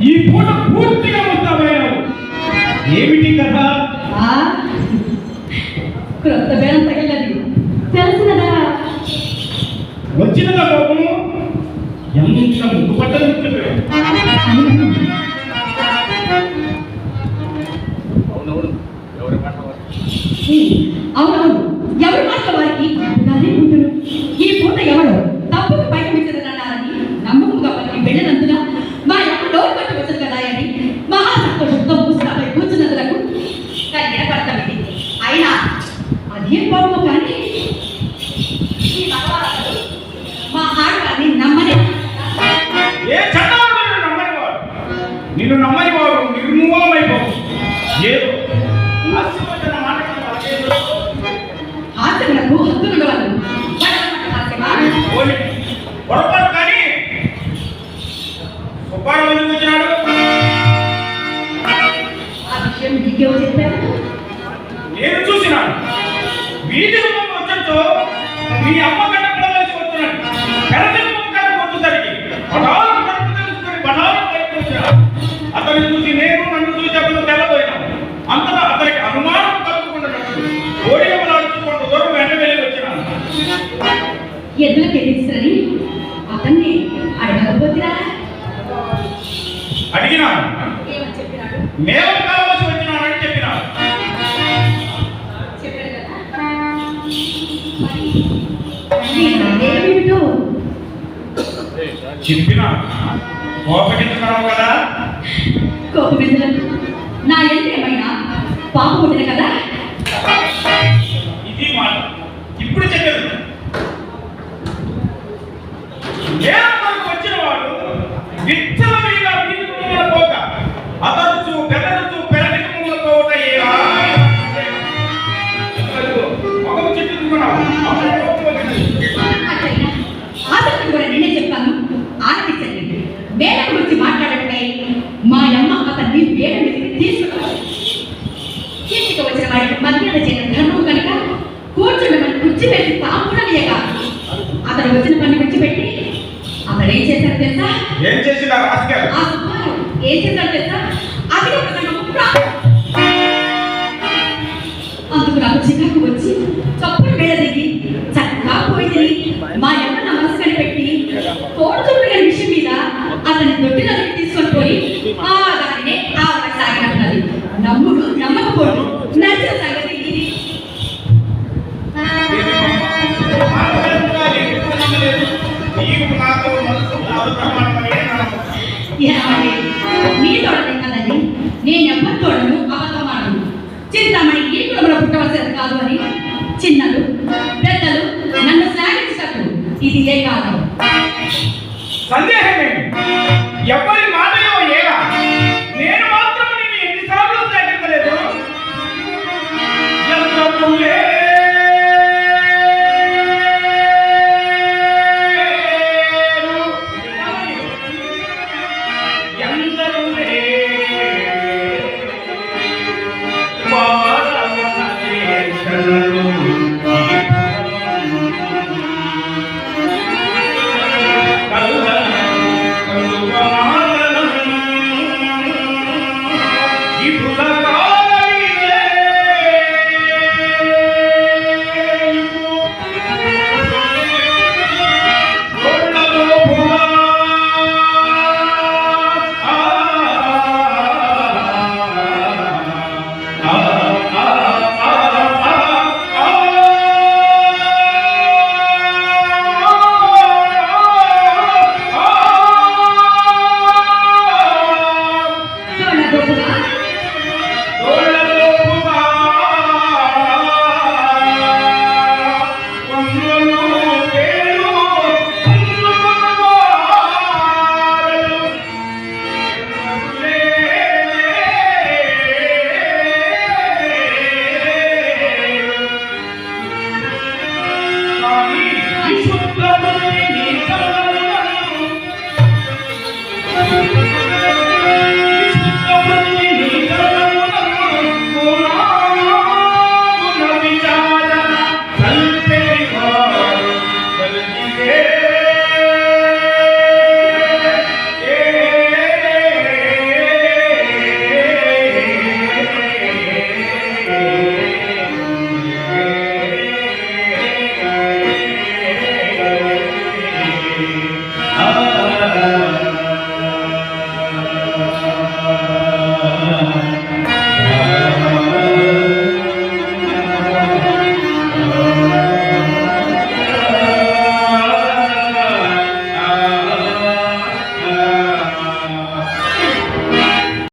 ఈ పూట పూర్తిగా మొత్తమయ్యావు. ఏమిటి కదా క్రొత్త బేరం తగలది తెలిసినదా? వచ్చినదా కోపము? ఎంత ముగ్గు పట్టలు అవునవును, ఎవరి మాట వారికి అదే ఉంటును. ఈ పూట ఎవరో తప్పుకు బయట విచ్చదన్నారని నమ్మకంగా పలికి వెళ్ళినందున మా యొక్క డోర్ పట్టు వచ్చదు కదా అని మహా సంతోషంతో పుస్తకాలపై కూర్చున్నందులకు నిలబడతామిది. అయినా అదేం బాబు కానీ ఈ భగవాను మా ఆడవారిని నమ్మని నిన్ను నమ్మని వాడు నిర్మూలమైపోవు. ఏదో ఆచరణకు హద్దులుండవాలి. పొరపాటు కానీ సుబ్బారావు ఎందుకు వచ్చినాడు? ఆ విషయం నీకేమో చెప్పారు? నేను చూసినాను. వీధి వచ్చంతో మీ అమ్మ గడ్డ కలిసి వస్తున్నాడు. వచ్చేసరికి అతన్ని చూసి నేను, నన్ను చూసి అతను తెల్లబోయినాను. అంతటా అతనికి అనుమానం కలుగుకుండా ఓడియమలాడుతూ కొంత దూరం వెంట వెళ్ళి వచ్చినాను. ఎద్దులు తెలియని అతన్ని అడగకపోతున్నా? అడిగినాను. మేము కావాల్సి వచ్చినానని చెప్పినాను. చెప్పినా కోపగించుకున్నావు కదా? కోపగించలేదు. నా ఏమైనా పాపం ఉంటుంది కదా? ఇది మాట ఇప్పుడు చెప్పేది. వచ్చిన వాడు విచ్చలవిడిగా వీధి కుటుంబంలో పోక అదరుచు బెదరుచు పెరటి కుటుంబంలో పోవటయ్యా. ఒక చెట్టుకున్నావు ఆసక్తి కూడా నేనే చెప్పాను. ఆలపించండి. వేల గురించి మాట్లాడటమే మా అమ్మ అతన్ని వేల మీదకి తీసుకురావాలి. కీర్తికి వచ్చిన వాడికి మర్యాద చేయడం ధర్మం కనుక కూర్చుండమని కుర్చీ పెట్టి తాము కూడా లేక అతను వచ్చిన పని విడిచిపెట్టి అతను ఏం చేశాడు తెలుసా? ఏం చేసినా ఏం చేశాడు తెలుసా? అది అందుకు నాకు చికాకు వచ్చి చప్పుడు వేళ దిగి చక్కగా పోయింది. మా అమ్మ నా మనసు కనిపెట్టి తోడుచుండు గారి విషయం మీద అతని దొడ్డి నదికి తీసుకొని పోయి ఆ దానినే ఆ సాగినట్టున్నది. నమ్ముడు నమ్మకపోడు నచ్చిన సంగతి ఇది. నీ తోడనే కదండి, నేను ఎవరి తోడను అబద్ధమాడను. చింతామణి ఈ కుటుంబంలో పుట్టవలసింది కాదు అని చిన్నలు పెద్దలు నన్ను శ్లాఘించటప్పుడు ఇది ఏ కాదు.